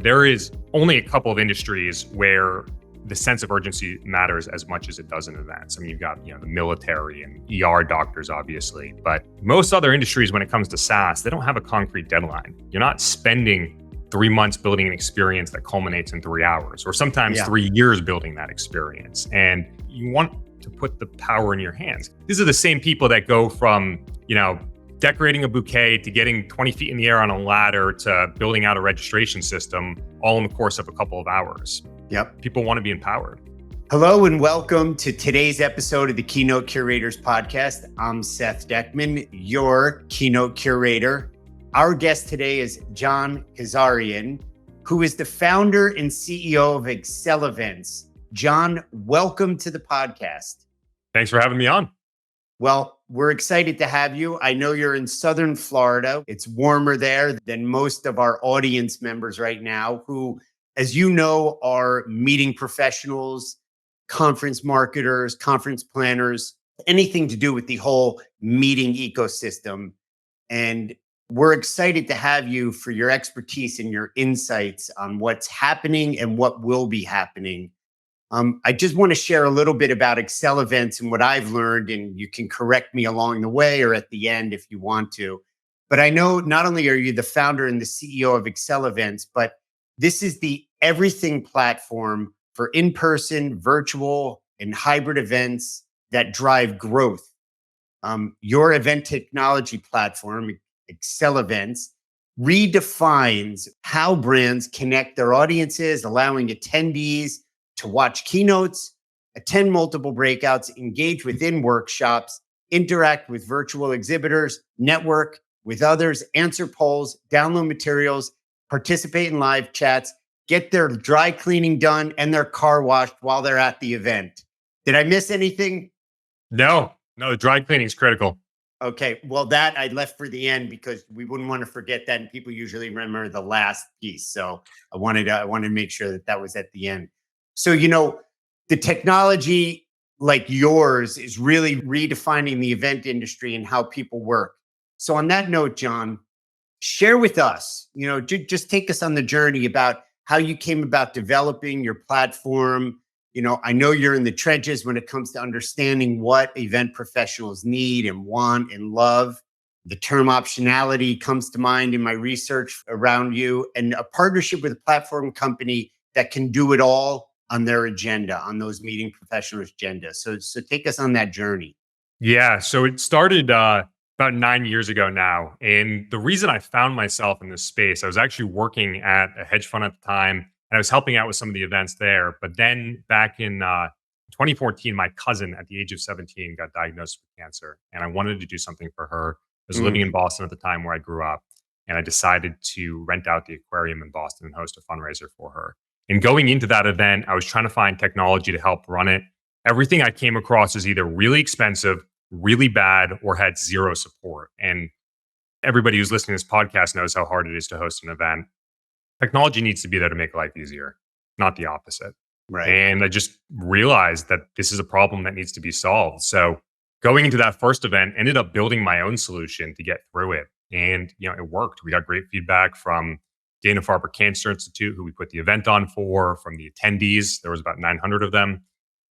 There is only a couple of industries where the sense of urgency matters as much as it does in events. I mean, you've got, the military and ER doctors, obviously, but most other industries, when it comes to SaaS, they don't have a concrete deadline. You're not spending 3 months building an experience that culminates in 3 hours, or sometimes 3 years building that experience. And you want to put the power in your hands. These are the same people that go from, decorating a bouquet to getting 20 feet in the air on a ladder to building out a registration system all in the course of a couple of hours. Yep. People want to be empowered. Hello and welcome to today's episode of the Keynote Curators Podcast. I'm Seth Dechtman, your Keynote Curator. Our guest today is Jon Kazarian, who is the founder and CEO of Accelevents. Jon, welcome to the podcast. Thanks for having me on. Well, we're excited to have you. I know you're in Southern Florida. It's warmer there than most of our audience members right now, who, as you know, are meeting professionals, conference marketers, conference planners, anything to do with the whole meeting ecosystem. And we're excited to have you for your expertise and your insights on what's happening and what will be happening. I just want to share a little bit about Accelevents and what I've learned, and you can correct me along the way or at the end if you want to. But I know not only are you the founder and the CEO of Accelevents, but this is the everything platform for in-person, virtual, and hybrid events that drive growth. Your event technology platform, Accelevents, redefines how brands connect their audiences, allowing attendees to watch keynotes, attend multiple breakouts, engage within workshops, interact with virtual exhibitors, network with others, answer polls, download materials, participate in live chats, get their dry cleaning done and their car washed while they're at the event. Did I miss anything? No, the dry cleaning is critical. Okay, well, that I left for the end because we wouldn't want to forget that, and people usually remember the last piece. So I wanted to make sure that was at the end. So, the technology like yours is really redefining the event industry and how people work. So on that note, Jon, share with us, just take us on the journey about how you came about developing your platform. I know you're in the trenches when it comes to understanding what event professionals need and want and love. The term optionality comes to mind in my research around you, and a partnership with a platform company that can do it all on their agenda, on those meeting professionals' agenda. So take us on that journey. Yeah, so it started about 9 years ago now. And the reason I found myself in this space, I was actually working at a hedge fund at the time, and I was helping out with some of the events there. But then back in 2014, my cousin at the age of 17 got diagnosed with cancer, and I wanted to do something for her. I was living in Boston at the time where I grew up, and I decided to rent out the aquarium in Boston and host a fundraiser for her. And going into that event, I was trying to find technology to help run it. Everything I came across is either really expensive, really bad, or had zero support. And everybody who's listening to this podcast knows how hard it is to host an event. Technology needs to be there to make life easier, not the opposite. Right. And I just realized that this is a problem that needs to be solved. So going into that first event, ended up building my own solution to get through it. And, it worked. We got great feedback from Dana-Farber Cancer Institute, who we put the event on for, from the attendees. There was about 900 of them.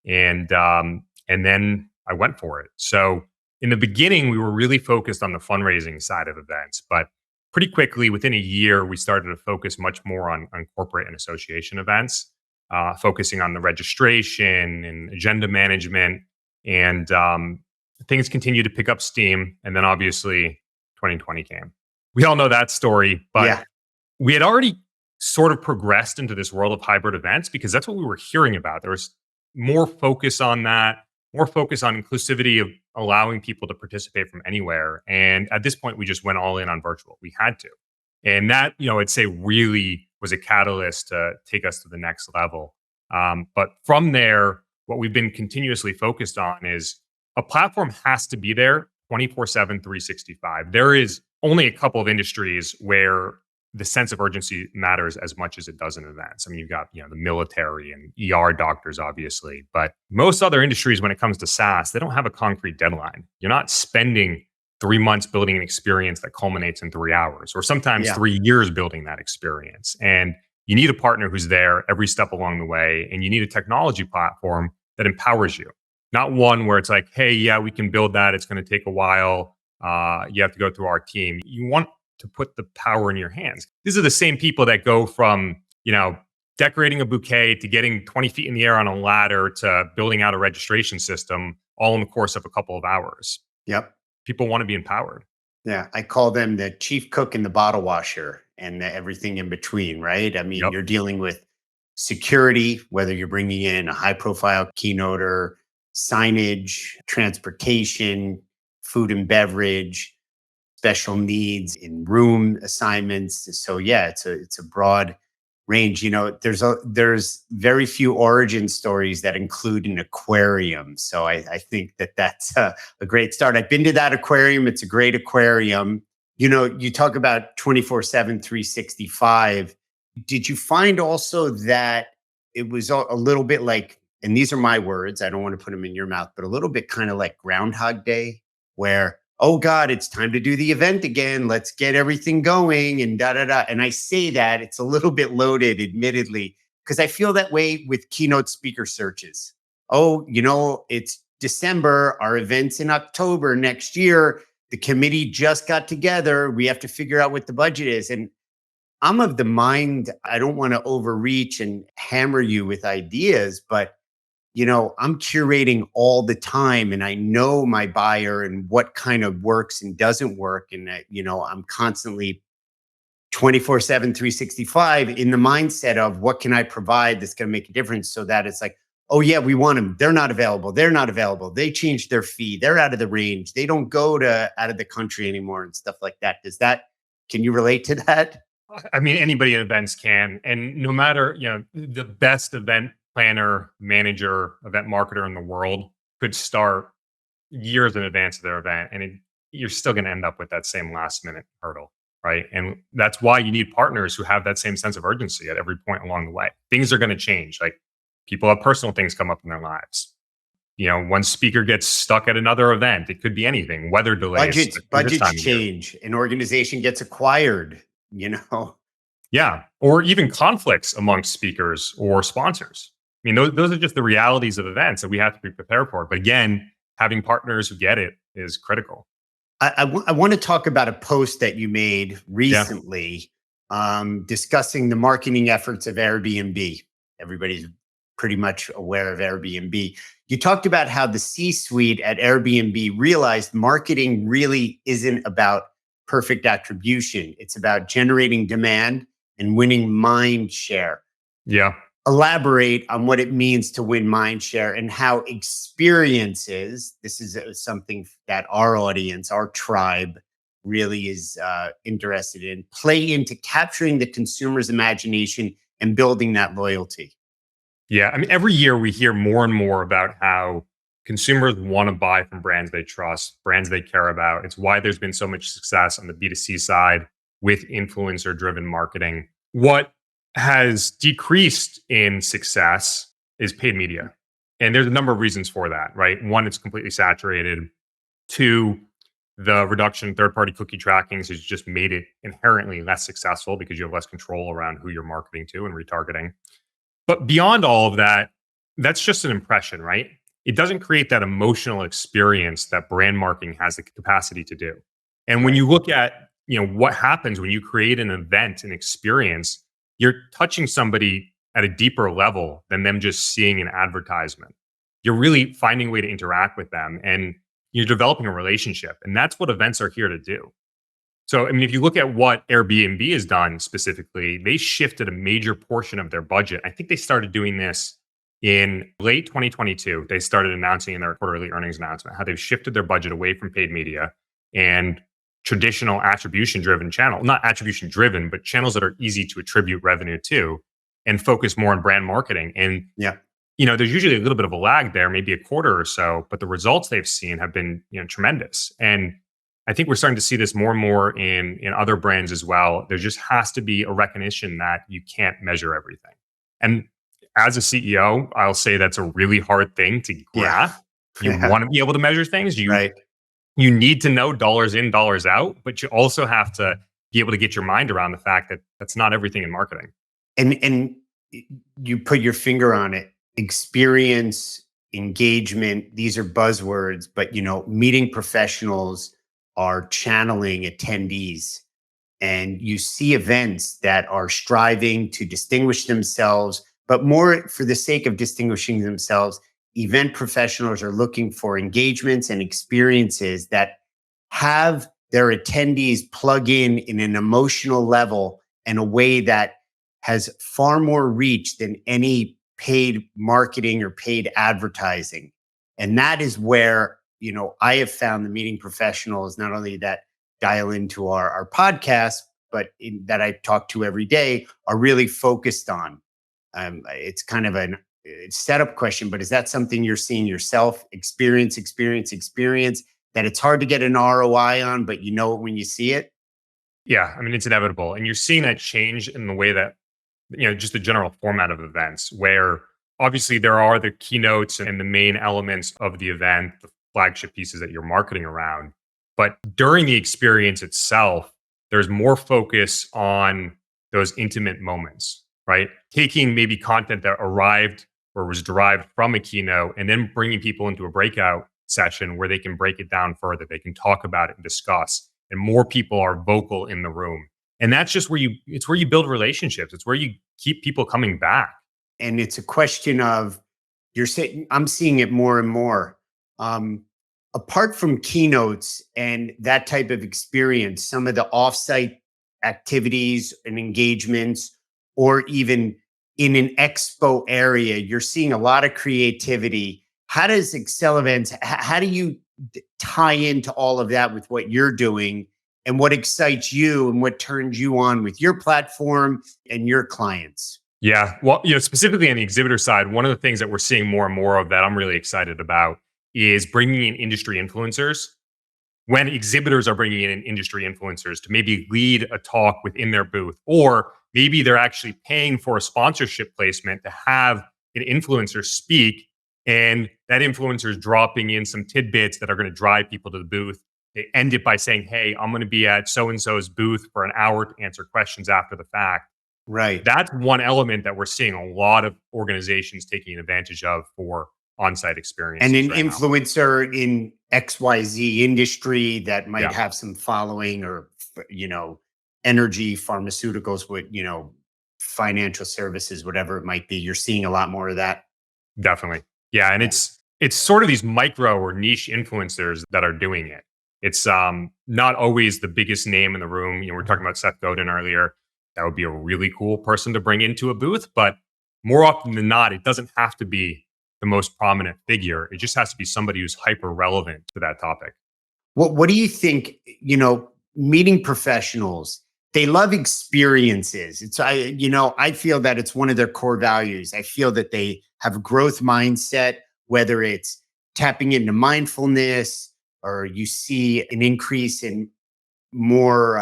And then I went for it. So in the beginning, we were really focused on the fundraising side of events, but pretty quickly, within a year, we started to focus much more on corporate and association events, focusing on the registration and agenda management. And things continued to pick up steam. And then obviously 2020 came. We all know that story, but we had already sort of progressed into this world of hybrid events because that's what we were hearing about. There was more focus on that, more focus on inclusivity of allowing people to participate from anywhere. And at this point, we just went all in on virtual. We had to. And that, I'd say really was a catalyst to take us to the next level. But from there, what we've been continuously focused on is a platform has to be there 24/7, 365. There is only a couple of industries where the sense of urgency matters as much as it does in events. I mean, you've got, the military and ER doctors, obviously, but most other industries, when it comes to SaaS, they don't have a concrete deadline. You're not spending 3 months building an experience that culminates in 3 hours, or sometimes 3 years building that experience. And You need a partner who's there every step along the way, and you need a technology platform that empowers you, not one where it's like, hey, yeah, we can build that. It's going to take a while. You have to go through our team. You want to put the power in your hands. These are the same people that go from, decorating a bouquet to getting 20 feet in the air on a ladder to building out a registration system all in the course of a couple of hours. Yep. People want to be empowered. Yeah. I call them the chief cook and the bottle washer and everything in between, right? I mean, Yep. you're dealing with security, whether you're bringing in a high profile keynoter, signage, transportation, food and beverage, special needs in room assignments. So yeah, it's a broad range. There's very few origin stories that include an aquarium. So I think that's a great start. I've been to that aquarium. It's a great aquarium. You talk about 24/7, 365. Did you find also that it was a little bit like, and these are my words, I don't want to put them in your mouth, but a little bit kind of like Groundhog Day, where, oh God, it's time to do the event again. Let's get everything going and da da da. And I say that it's a little bit loaded, admittedly, because I feel that way with keynote speaker searches. Oh, it's December, our event's in October next year. The committee just got together. We have to figure out what the budget is. And I'm of the mind, I don't want to overreach and hammer you with ideas, but I'm curating all the time and I know my buyer and what kind of works and doesn't work. And I'm constantly 24/7, 365 in the mindset of what can I provide that's going to make a difference, so that it's like, oh yeah, we want them. They're not available. They're not available. They changed their fee. They're out of the range. They don't go to out of the country anymore and stuff like that. Can you relate to that? I mean, anybody in events can. And no matter, the best event planner, manager, event marketer in the world could start years in advance of their event. And you're still going to end up with that same last minute hurdle. Right. And that's why you need partners who have that same sense of urgency at every point along the way. Things are going to change. Like, people have personal things come up in their lives. One speaker gets stuck at another event. It could be anything, weather delays. Budgets change. An organization gets acquired, Yeah. Or even conflicts amongst speakers or sponsors. I mean, those are just the realities of events that we have to be prepared for. But again, having partners who get it is critical. I want to talk about a post that you made recently, discussing the marketing efforts of Airbnb. Everybody's pretty much aware of Airbnb. You talked about how the C-suite at Airbnb realized marketing really isn't about perfect attribution. It's about generating demand and winning mind share. Yeah. Elaborate on what it means to win mind share and how experiences, this is something that our audience, our tribe really is interested in, play into capturing the consumer's imagination and building that loyalty. Yeah. I mean, every year we hear more and more about how consumers want to buy from brands they trust, brands they care about. It's why there's been so much success on the B2C side with influencer driven marketing. What has decreased in success is paid media. And there's a number of reasons for that, right? One, it's completely saturated. Two, the reduction in third-party cookie trackings has just made it inherently less successful because you have less control around who you're marketing to and retargeting. But beyond all of that, that's just an impression, right? It doesn't create that emotional experience that brand marketing has the capacity to do. And when you look at, what happens when you create an event, an experience, you're touching somebody at a deeper level than them just seeing an advertisement. You're really finding a way to interact with them and you're developing a relationship. And that's what events are here to do. So, I mean, if you look at what Airbnb has done specifically, they shifted a major portion of their budget. I think they started doing this in late 2022. They started announcing in their quarterly earnings announcement how they've shifted their budget away from paid media and traditional attribution driven channel, not attribution driven, but channels that are easy to attribute revenue to, and focus more on brand marketing. And, there's usually a little bit of a lag there, maybe a quarter or so, but the results they've seen have been, tremendous. And I think we're starting to see this more and more in other brands as well. There just has to be a recognition that you can't measure everything. And as a CEO, I'll say that's a really hard thing to grasp. You want to be able to measure things. You need to know dollars in, dollars out, but you also have to be able to get your mind around the fact that that's not everything in marketing. And you put your finger on it. Experience, engagement, these are buzzwords, but meeting professionals are channeling attendees. And you see events that are striving to distinguish themselves, but more for the sake of distinguishing themselves, event professionals are looking for engagements and experiences that have their attendees plug in an emotional level in a way that has far more reach than any paid marketing or paid advertising. And that is where, I have found the meeting professionals, not only that dial into our podcast, but that I talk to every day, are really focused on. It's kind of a setup question, but is that something you're seeing yourself? Experience, that it's hard to get an ROI on, but you know it when you see it? Yeah, I mean, it's inevitable. And you're seeing that change in the way that, just the general format of events, where obviously there are the keynotes and the main elements of the event, the flagship pieces that you're marketing around. But during the experience itself, there's more focus on those intimate moments, right? Taking maybe content that arrived or was derived from a keynote and then bringing people into a breakout session where they can break it down further. They can talk about it and discuss, and more people are vocal in the room. And that's just it's where you build relationships. It's where you keep people coming back. And it's a question of, you're saying, I'm seeing it more and more. Um, Apart from keynotes and that type of experience, some of the offsite activities and engagements, or even in an expo area, you're seeing a lot of creativity. How does Accelevents, how do you tie into all of that with what you're doing, and what excites you and what turns you on with your platform and your clients? Yeah. Well, specifically on the exhibitor side, one of the things that we're seeing more and more of that I'm really excited about is bringing in industry influencers. When exhibitors are bringing in industry influencers to maybe lead a talk within their booth, or maybe they're actually paying for a sponsorship placement to have an influencer speak, and that influencer is dropping in some tidbits that are going to drive people to the booth. They end it by saying, "Hey, I'm going to be at so and so's booth for an hour to answer questions after the fact." Right. That's one element that we're seeing a lot of organizations taking advantage of for on-site And experiences an right now. influencer in XYZ industry that might Yeah, have some following, or, energy, pharmaceuticals, with, financial services, whatever it might be. You're seeing a lot more of that. definitely. Yeah, and Yeah. it's sort of these micro or niche influencers that are doing it. It's not always the biggest name in the room. We are talking about Seth Godin earlier. That would be a really cool person to bring into a booth, but more often than not, it doesn't have to be the most prominent figure. It just has to be somebody who's hyper relevant to that topic. What do you think, meeting professionals, they love experiences. I feel that it's one of their core values. I feel that they have a growth mindset, whether it's tapping into mindfulness, or you see an increase in more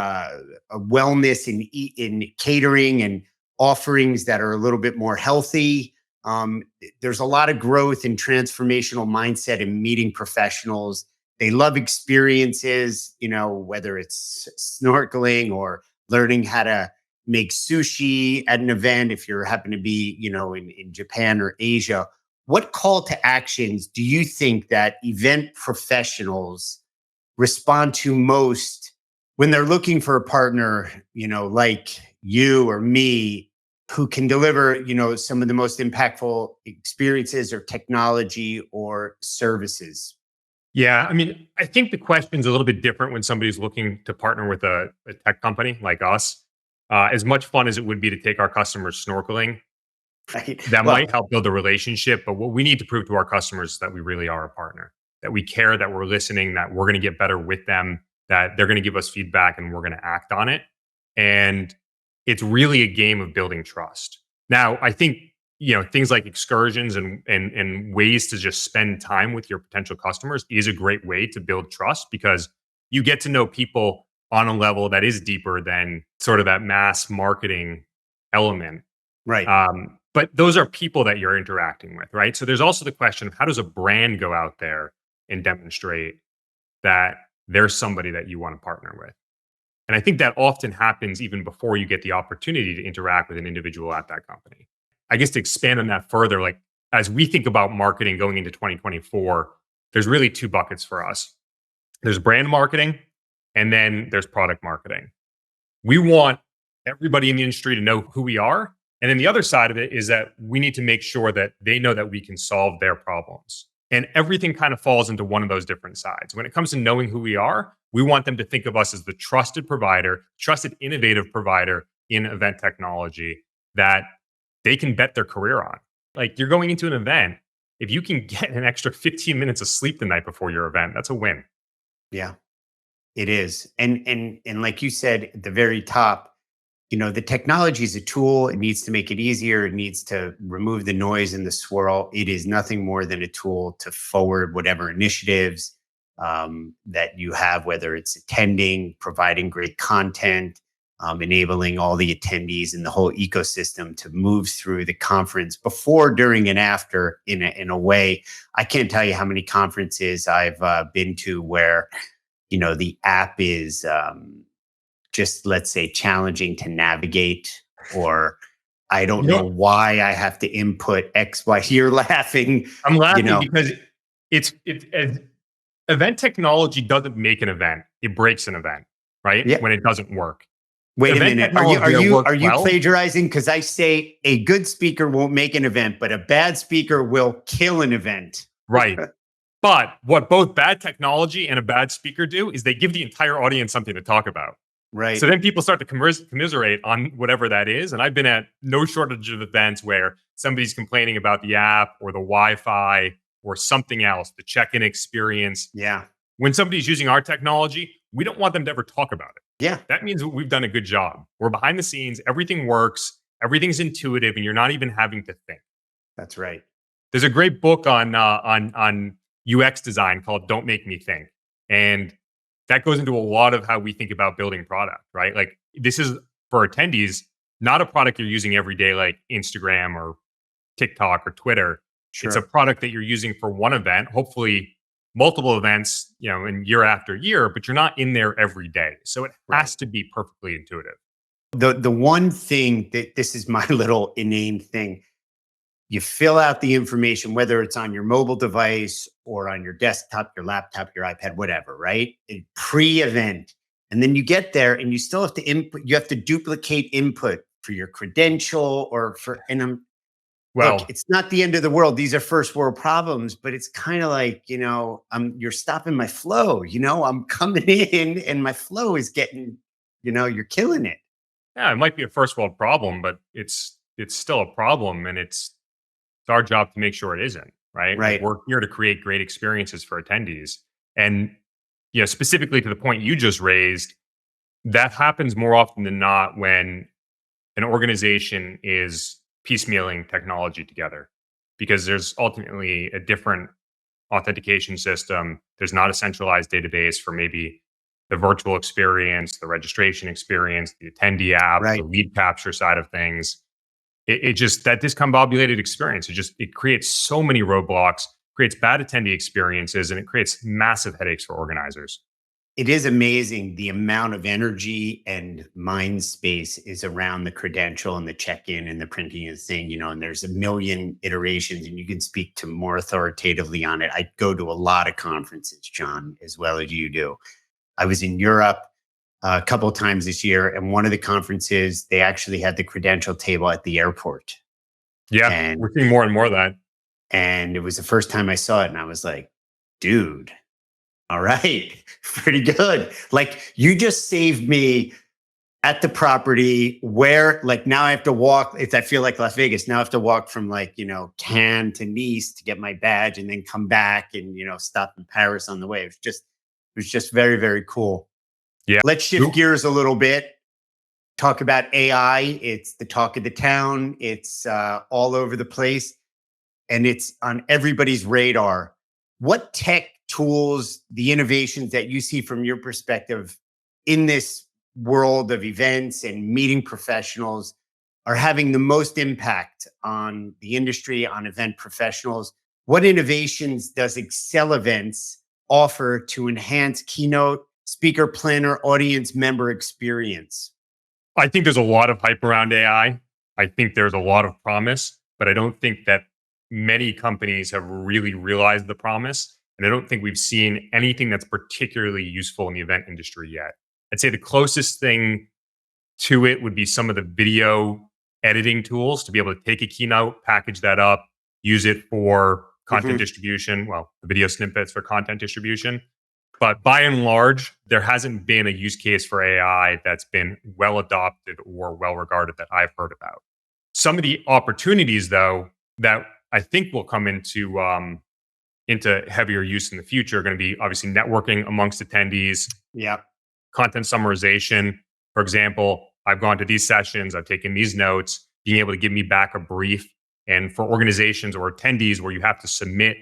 wellness in catering and offerings that are a little bit more healthy. There's a lot of growth and transformational mindset in meeting professionals. They love experiences, whether it's snorkeling or learning how to make sushi at an event, if you happen to be, in Japan or Asia. What call to actions do you think that event professionals respond to most when they're looking for a partner, like you or me, who can deliver, some of the most impactful experiences or technology or services? Yeah, I mean, I think the question's a little bit different when somebody's looking to partner with a tech company like us. As much fun as it would be to take our customers snorkeling, Right. that Well, might help build a relationship. But what we need to prove to our customers is that we really are a partner, that we care, that we're listening, that we're going to get better with them, that they're going to give us feedback and we're going to act on it. And it's really a game of building trust. Now, I think things like excursions and ways to just spend time with your potential customers is a great way to build trust, because you get to know people on a level that is deeper than sort of that mass marketing element. right. But those are people that you're interacting with, right? So there's also the question of, how does a brand go out there and demonstrate that there's somebody that you want to partner with? And I think that often happens even before you get the opportunity to interact with an individual at that company. I guess to expand on that further, like as we think about marketing going into 2024, there's really two buckets for us. There's brand marketing and then there's product marketing. We want everybody in the industry to know who we are. And then the other side of it is that we need to make sure that they know that we can solve their problems. And everything kind of falls into one of those different sides. When it comes to knowing who we are, we want them to think of us as the trusted provider, trusted innovative provider in event technology that they can bet their career on. Like you're going into an event, if you can get an extra 15 minutes of sleep the night before your event, that's a win. Yeah, it is. And like you said at the very top, the technology is a tool. It needs to make it easier. It needs to remove the noise and the swirl. It is nothing more than a tool to forward whatever initiatives that you have, whether it's attending, providing great content, enabling all the attendees and the whole ecosystem to move through the conference before, during, and after in a way. I can't tell you how many conferences I've been to where, the app is just, let's say, challenging to navigate, or I don't know why I have to input X, Y. You're laughing. I'm laughing because it's event technology doesn't make an event; it breaks an event, right? Yeah. When it doesn't work. Wait Event a minute. Are you well. plagiarizing? Because I say a good speaker won't make an event, but a bad speaker will kill an event. Right. But what both bad technology and a bad speaker do is they give the entire audience something to talk about. Right. So then people start to commiserate on whatever that is. And I've been at no shortage of events where somebody's complaining about the app or the Wi-Fi or something else, the check-in experience. Yeah. When somebody's using our technology, we don't want them to ever talk about it. Yeah. That means we've done a good job. We're behind the scenes. Everything works. Everything's intuitive, and you're not even having to think. That's right. There's a great book on UX design called "Don't Make Me Think," and that goes into a lot of how we think about building product. Right? Like this is for attendees, not a product you're using every day, like Instagram or TikTok or Twitter. Sure. It's a product that you're using for one event, hopefully multiple events, in year after year, but you're not in there every day. So it has to be perfectly intuitive. The one thing that this is my little inane thing, you fill out the information, whether it's on your mobile device or on your desktop, your laptop, your iPad, whatever, right? Pre-event. And then you get there and you still have to input, you have to duplicate input for your credential Look, it's not the end of the world. These are first world problems, but it's kind of like, you're stopping my flow. I'm coming in and my flow is getting, you're killing it. Yeah, it might be a first world problem, but it's still a problem, and it's our job to make sure it isn't, right? Right. Like we're here to create great experiences for attendees. And specifically to the point you just raised, that happens more often than not when an organization is piecemealing technology together, because there's ultimately a different authentication system. There's not a centralized database for maybe the virtual experience, the registration experience, the attendee app, Right. the lead capture side of things. It just, that discombobulated experience, it creates so many roadblocks, creates bad attendee experiences, and it creates massive headaches for organizers. It is amazing the amount of energy and mind space is around the credential and the check-in and the printing of the thing, and there's a million iterations, and you can speak to more authoritatively on it. I go to a lot of conferences, Jon, as well as you do. I was in Europe a couple of times this year, and one of the conferences, they actually had the credential table at the airport. Yeah, And we're seeing more and more of that. And it was the first time I saw it, and I was like, dude, all right, pretty good. Like you just saved me at the property where, like, now I have to walk. I feel like Las Vegas. Now I have to walk from Cannes to Nice to get my badge and then come back and, stop in Paris on the way. It was just very, very cool. Yeah. Let's shift gears a little bit. Talk about AI. It's the talk of the town. It's all over the place, and it's on everybody's radar. What tech tools, the innovations that you see from your perspective in this world of events and meeting professionals are having the most impact on the industry, on event professionals? What innovations does Accelevents offer to enhance keynote speaker planner, audience member experience? I think there's a lot of hype around AI. I think there's a lot of promise, but I don't think that many companies have really realized the promise. And I don't think we've seen anything that's particularly useful in the event industry yet. I'd say the closest thing to it would be some of the video editing tools to be able to take a keynote, package that up, use it for content Mhm. distribution. Well, the video snippets for content distribution. But by and large, there hasn't been a use case for AI that's been well adopted or well regarded that I've heard about. Some of the opportunities, though, that I think will come into heavier use in the future are going to be obviously networking amongst attendees, Yeah, content summarization. For example, I've gone to these sessions, I've taken these notes, being able to give me back a brief. And for organizations or attendees where you have to submit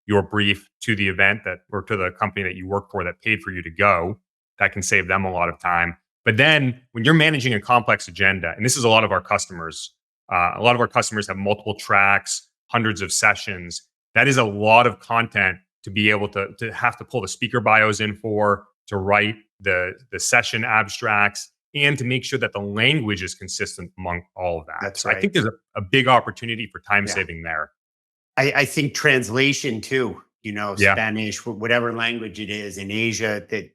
your brief to the event that or to the company that you work for that paid for you to go, that can save them a lot of time. But then when you're managing a complex agenda, and this is a lot of our customers have multiple tracks, hundreds of sessions. That is a lot of content to be able to have to pull the speaker bios in for, to write the session abstracts, and to make sure that the language is consistent among all of that. that's So I right. think there's a big opportunity for time Yeah. saving there. I think translation too, Yeah. Spanish, whatever language it is in Asia, that,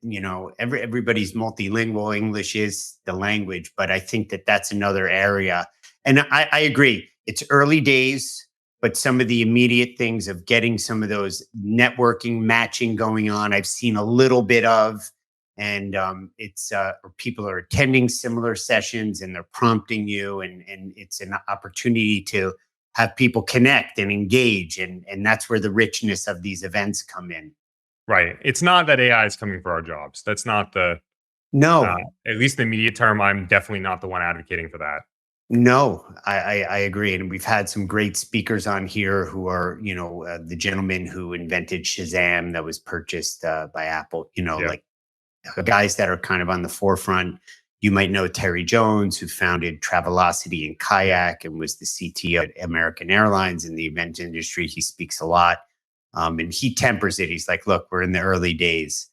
everybody's multilingual. English is the language, but I think that that's another area. And I agree. It's early days, but some of the immediate things of getting some of those networking matching going on, I've seen a little bit of. And it's or people are attending similar sessions and they're prompting you, and it's an opportunity to have people connect and engage, and that's where the richness of these events come in. Right. It's not that AI is coming for our jobs. That's not uh, No, at least in the immediate term, I'm definitely not the one advocating for that. no, I agree, and we've had some great speakers on here who are, the gentleman who invented Shazam that was purchased by Apple. Yeah. Like guys that are kind of on the forefront. You might know Terry Jones, who founded Travelocity and Kayak and was the CTO at American Airlines in the event industry. He speaks a lot, and he tempers it. He's like, look, we're in the early days.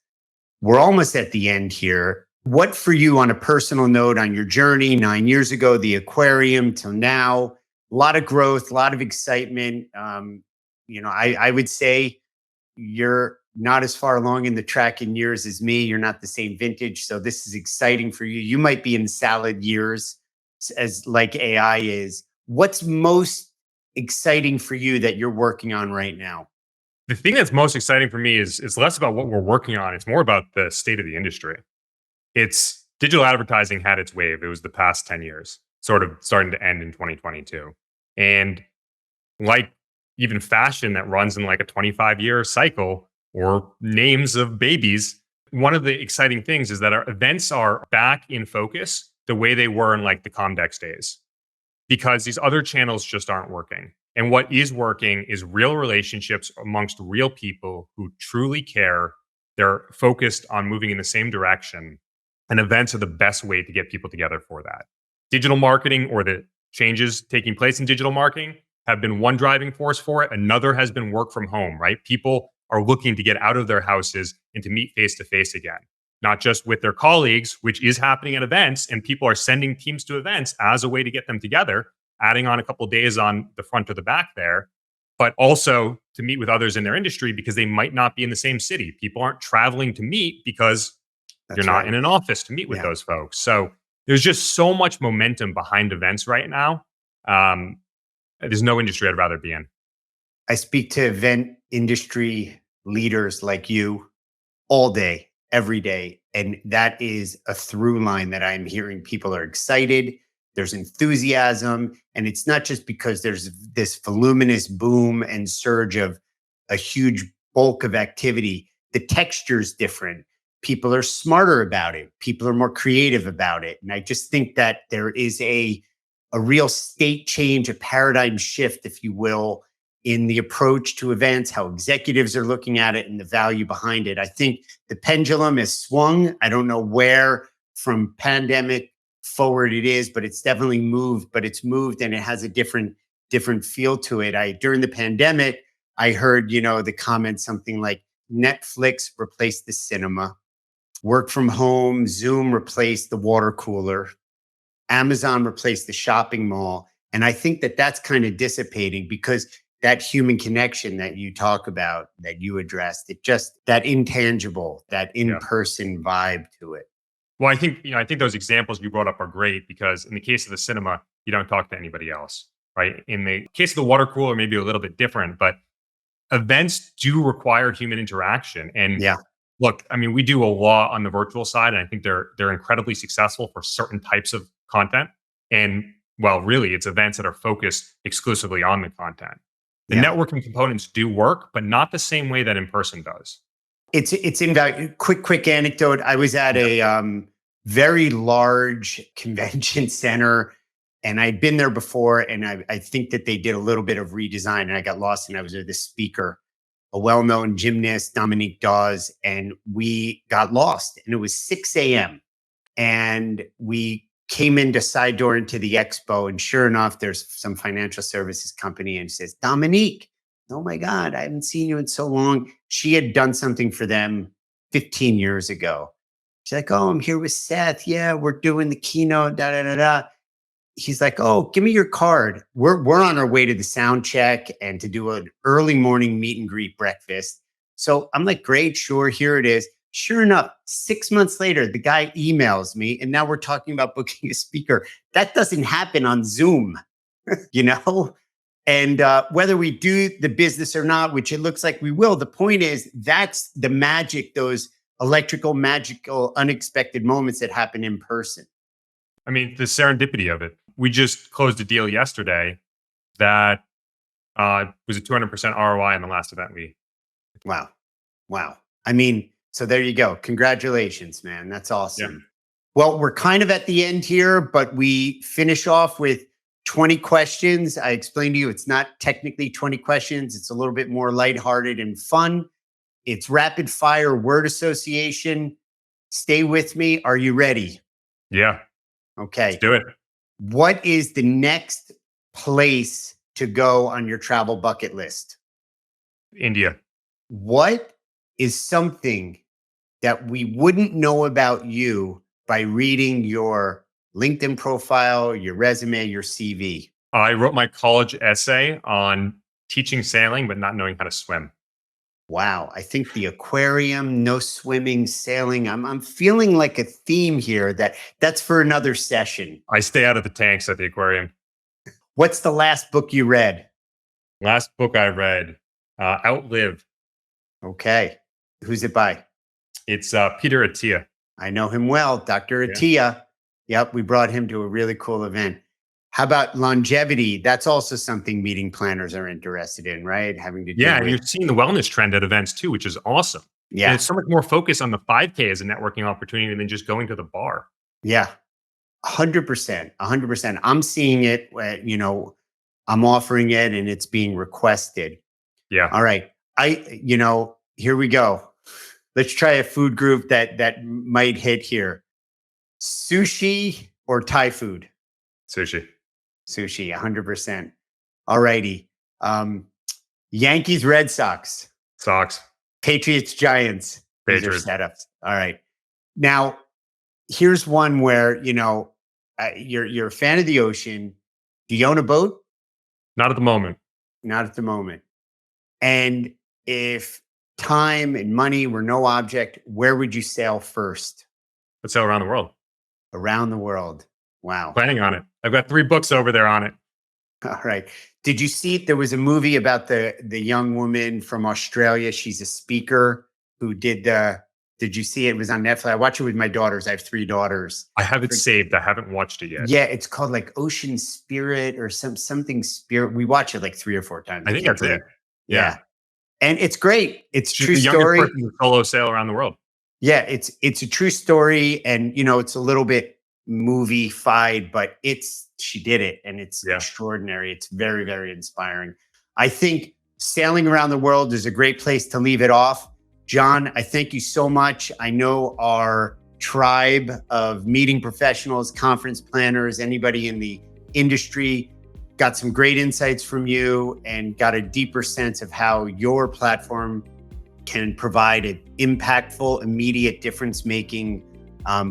We're almost at the end here. What for you on a personal note on your journey 9 years ago, the aquarium till now? A lot of growth, a lot of excitement. I would say you're not as far along in the track in years as me. You're not the same vintage. So this is exciting for you. You might be in salad years as like AI is. What's most exciting for you that you're working on right now? The thing that's most exciting for me is less about what we're working on. It's more about the state of the industry. It's digital advertising had its wave. It was the past 10 years, sort of starting to end in 2022. And like even fashion that runs in like a 25-year cycle or names of babies, one of the exciting things is that our events are back in focus the way they were in like the Comdex days, because these other channels just aren't working. And what is working is real relationships amongst real people who truly care. They're focused on moving in the same direction. And events are the best way to get people together for that. Digital marketing, or the changes taking place in digital marketing, have been one driving force for it. Another has been work from home, right? People are looking to get out of their houses and to meet face to face again, not just with their colleagues, which is happening at events. And people are sending teams to events as a way to get them together, adding on a couple of days on the front or the back there, but also to meet with others in their industry because they might not be in the same city. People aren't traveling to meet because you're That's not in right. an office to meet with Yeah. those folks. So there's just so much momentum behind events right now. Um, there's no industry I'd rather be in. I speak to event industry leaders like you all day, every day. And that is a through line that I'm hearing. People are excited, there's enthusiasm. And it's not just because there's this voluminous boom and surge of a huge bulk of activity. The texture's different. People are smarter about it. People are more creative about it. And I just think that there is a real state change, a paradigm shift, if you will, in the approach to events, how executives are looking at it and the value behind it. I think the pendulum has swung. I don't know where from pandemic forward it is, but it's definitely moved, but it's moved and it has a different feel to it. I during the pandemic, I heard, the comment something like Netflix replaced the cinema. Work from home, Zoom replaced the water cooler, Amazon replaced the shopping mall. And I think that that's kind of dissipating because that human connection that you talk about, that you addressed, it just that intangible, that Yeah. in-person vibe to it. Well, I think those examples you brought up are great because in the case of the cinema, you don't talk to anybody else, right? In the case of the water cooler, maybe a little bit different, but events do require human interaction. And Yeah. look, I mean, we do a lot on the virtual side, and I think they're incredibly successful for certain types of content. And well, really, it's events that are focused exclusively on the content. The Yeah. networking components do work, but not the same way that in person does. It's invaluable. Quick anecdote. I was at Yeah. a very large convention center, and I'd been there before, and I think that they did a little bit of redesign, and I got lost, and I was with this speaker, a well-known gymnast, Dominique Dawes, and we got lost, and it was 6 a.m. and we came into side door into the expo, and sure enough, there's some financial services company, and it says, Dominique, oh my God, I haven't seen you in so long. She had done something for them 15 years ago. She's like, oh, I'm here with Seth. Yeah, we're doing the keynote, da da da da. He's like, oh, give me your card. We're on our way to the sound check and to do an early morning meet and greet breakfast. So I'm like, great, sure, here it is. Sure enough, 6 months later, the guy emails me, and now we're talking about booking a speaker. That doesn't happen on Zoom, you know? And whether we do the business or not, which it looks like we will, the point is that's the magic, those magical, unexpected moments that happen in person. I mean, the serendipity of it. We just closed a deal yesterday that was a 200% ROI in the last event we. Wow. Wow. I mean, so there you go. Congratulations, man. That's awesome. Yeah. Well, we're kind of at the end here, but we finish off with 20 questions. I explained to you it's not technically 20 questions. It's a little bit more lighthearted and fun. It's rapid fire word association. Stay with me. Are you ready? Yeah. Okay. Let's do it. What is the next place to go on your travel bucket list? India. What is something that we wouldn't know about you by reading your LinkedIn profile, your resume, your CV? I wrote my college essay on teaching sailing, but not knowing how to swim. Wow. I think the aquarium, no swimming, sailing. I'm feeling like a theme here that's for another session. I stay out of the tanks at the aquarium. What's the last book you read? Last book I read, Outlive. Okay. Who's it by? It's Peter Attia. I know him well, Dr. Yeah. Attia. Yep, we brought him to a really cool event. How about longevity? That's also something meeting planners are interested in, right? Having to do Yeah, and with, you're seeing the wellness trend at events too, which is awesome. And yeah, it's so much more focused on the 5K as a networking opportunity than just going to the bar. yeah, 100%, 100%. I'm seeing it, I'm offering it and it's being requested. Yeah. All right. Here we go. Let's try a food group that might hit here. Sushi or Thai food? Sushi. Sushi, 100%. All righty. Yankees, Red Sox, Sox. Patriots, Giants. These are Patriots. setups. All right. Now, here's one where, you're a fan of the ocean. Do you own a boat? Not at the moment. Not at the moment. And if time and money were no object, where would you sail first? Let's sail around the world. Around the world. Wow. Planning on it. I've got 3 books over there on it. All right. Did you see there was a movie about the young woman from Australia? She's a speaker who did you see it? It was on Netflix. I watch it with my daughters. I have 3 daughters. I have it saved. I haven't watched it yet. Yeah, it's called like Ocean Spirit or something Spirit. We watch it like 3 or 4 times. I think that's it. Yeah. And it's great. It's She's true the youngest story. person to solo sail around the world. Yeah, it's a true story, and it's a little bit movie-fied, but she did it, and it's extraordinary. It's very, very inspiring. I think sailing around the world is a great place to leave it off. Jon, I thank you so much. I know our tribe of meeting professionals, conference planners, anybody in the industry got some great insights from you and got a deeper sense of how your platform can provide an impactful, immediate difference-making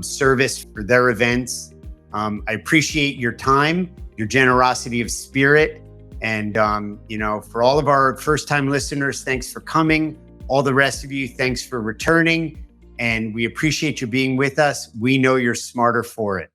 service for their events. I appreciate your time, your generosity of spirit. And, for all of our first-time listeners, thanks for coming. All the rest of you, thanks for returning. And we appreciate you being with us. We know you're smarter for it.